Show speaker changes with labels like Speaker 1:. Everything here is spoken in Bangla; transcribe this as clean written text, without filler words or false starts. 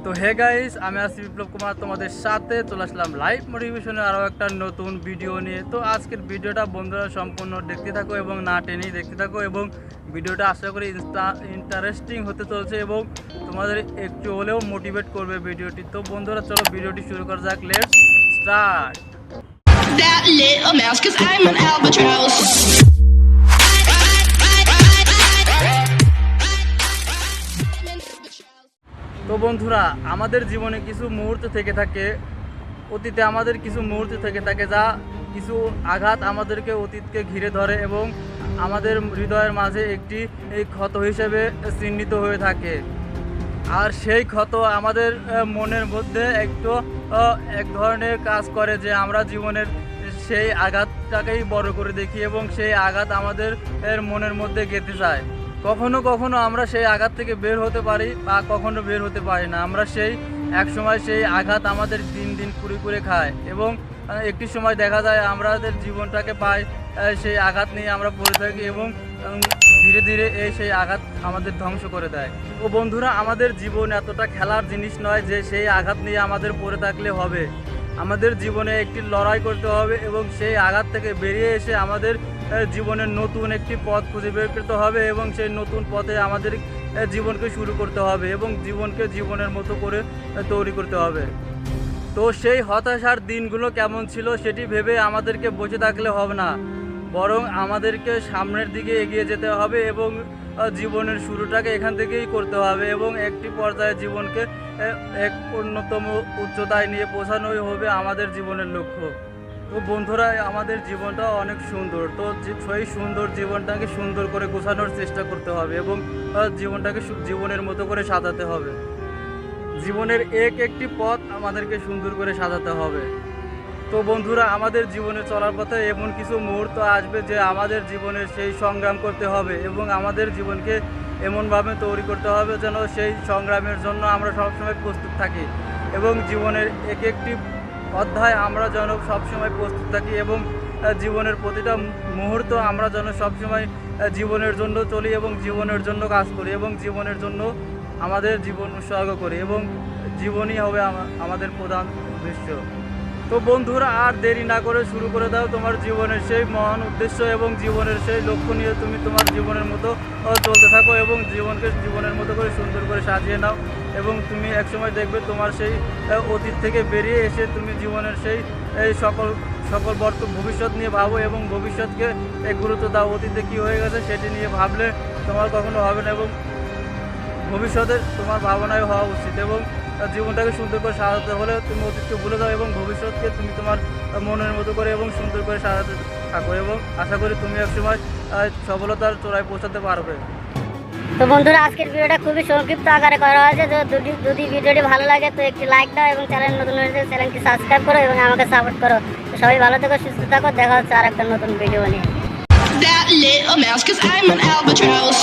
Speaker 1: তো হে গাইস, আমি আছি বিপ্লব কুমার, তোমাদের সাথে চলে আসলাম লাইভ মোটিভেশনের আরও একটা নতুন ভিডিও নিয়ে। তো আজকের ভিডিওটা বন্ধুরা সম্পূর্ণ দেখতে থাকো এবং না টেনেই দেখতে থাকো, এবং ভিডিওটা আশা করি ইন্টারেস্টিং হতে চলছে এবং তোমাদের একটু হলেও মোটিভেট করবে ভিডিওটি। তো বন্ধুরা চলো ভিডিওটি শুরু করা যাক, let's start.
Speaker 2: That little mouse, 'cause I'm an albatross.
Speaker 1: তো বন্ধুরা, আমাদের জীবনে কিছু মুহূর্ত থেকে থাকে, অতীতে আমাদের কিছু মুহূর্ত থেকে থাকে যা কিছু আঘাত আমাদেরকে অতীতকে ঘিরে ধরে এবং আমাদের হৃদয়ের মাঝে একটি এই ক্ষত হিসেবে চিহ্নিত হয়ে থাকে। আর সেই ক্ষত আমাদের মনের মধ্যে একটু এক ধরনের কাজ করে যে আমরা জীবনের সেই আঘাতটাকেই বড় করে দেখি এবং সেই আঘাত আমাদের মনের মধ্যে গেঁথে যায়। কখনো কখনো আমরা সেই আঘাত থেকে বের হতে পারি বা কখনো বের হতে পারি না। আমরা সেই এক সময় সেই আঘাত আমাদের দিন দিন কুড়ে খায় এবং একটি সময় দেখা যায় আমাদের জীবনটাকে পাই সেই আঘাত নিয়ে আমরা পড়ে থাকি এবং ধীরে ধীরে সেই আঘাত আমাদের ধ্বংস করে দেয়। তো বন্ধুরা, আমাদের জীবন এতটা খেলার জিনিস নয় যে সেই আঘাত নিয়ে আমাদের পড়ে থাকলে হবে। আমাদের জীবনে একটি লড়াই করতে হবে এবং সেই আঘাত থেকে বেরিয়ে এসে আমাদের জীবনের নতুন একটি পথ খুঁজে বের করতে হবে এবং সেই নতুন পথে আমাদের জীবনকে শুরু করতে হবে এবং জীবনকে জীবনের মতো করে তৈরি করতে হবে। তো সেই হতাশার দিনগুলো কেমন ছিল সেটি ভেবে আমাদেরকে বসে থাকলে হবে না, বরং আমাদেরকে সামনের দিকে এগিয়ে যেতে হবে এবং জীবনের শুরুটাকে এখান থেকেই করতে হবে এবং একটি পর্যায়ে জীবনকে এক অন্যতম উচ্চতায় নিয়ে পৌঁছানোই হবে আমাদের জীবনের লক্ষ্য। তো বন্ধুরা, আমাদের জীবনটা অনেক সুন্দর, তো সেই সুন্দর জীবনটাকে সুন্দর করে গোছানোর চেষ্টা করতে হবে এবং জীবনটাকে জীবনের মতো করে সাজাতে হবে। জীবনের একটি পথ আমাদেরকে সুন্দর করে সাজাতে হবে। তো বন্ধুরা, আমাদের জীবনে চলার পথে এমন কিছু মুহূর্ত আসবে যে আমাদের জীবনে সেই সংগ্রাম করতে হবে এবং আমাদের জীবনকে এমনভাবে তৈরি করতে হবে যেন সেই সংগ্রামের জন্য আমরা সবসময় প্রস্তুত থাকি এবং জীবনের একটি অধ্যায় আমরা যেন সবসময় প্রস্তুত থাকি এবং জীবনের প্রতিটা মুহূর্ত আমরা যেন সবসময় জীবনের জন্য চলি এবং জীবনের জন্য কাজ করি এবং জীবনের জন্য আমাদের জীবন উৎসর্গ করি এবং জীবনই হবে আমাদের প্রধান উদ্দেশ্য। তো বন্ধুরা, আর দেরি না করে শুরু করে দাও তোমার জীবনের সেই মহান উদ্দেশ্য এবং জীবনের সেই লক্ষ্য নিয়ে তুমি তোমার জীবনের মতো চলতে থাকো এবং জীবনকে জীবনের মতো করে সুন্দর করে সাজিয়ে নাও এবং তুমি একসময় দেখবে তোমার সেই অতীত থেকে বেরিয়ে এসে তুমি জীবনের সেই সকল ভবিষ্যৎ নিয়ে ভাবো এবং ভবিষ্যৎকে গুরুত্ব দাও। অতীতে কী হয়ে গেছে সেটি নিয়ে ভাবলে তোমার কখনো হবে না এবং ভবিষ্যতে তোমার ভাবনায় হওয়া উচিত এবং জীবনটাকে সুন্দর করে সাজাতে হলে তুমি অতীতকে ভুলে যাও এবং ভবিষ্যৎকে তুমি তোমার মনের মতো করে এবং সুন্দর করে সাজাতে থাকো এবং আশা করি তুমি একসময় সফলতার চূড়ায় পৌঁছাতে পারবে।
Speaker 3: তো বন্ধুরা, আজকের ভিডিওটা খুবই সংক্ষিপ্ত আকারে করা হয়েছে। যদি ভিডিওটি ভালো লাগে তো একটি লাইক দাও এবং চ্যানেল নতুন হয়েছে চ্যানেলটি সাবস্ক্রাইব করো এবং আমাকে সাপোর্ট করো। তো সবাই ভালো থেকো, সুস্থ থাকো, দেখা হচ্ছে আর একটা নতুন ভিডিও নিয়ে।
Speaker 2: That little mouse, 'cause I'm an albatross.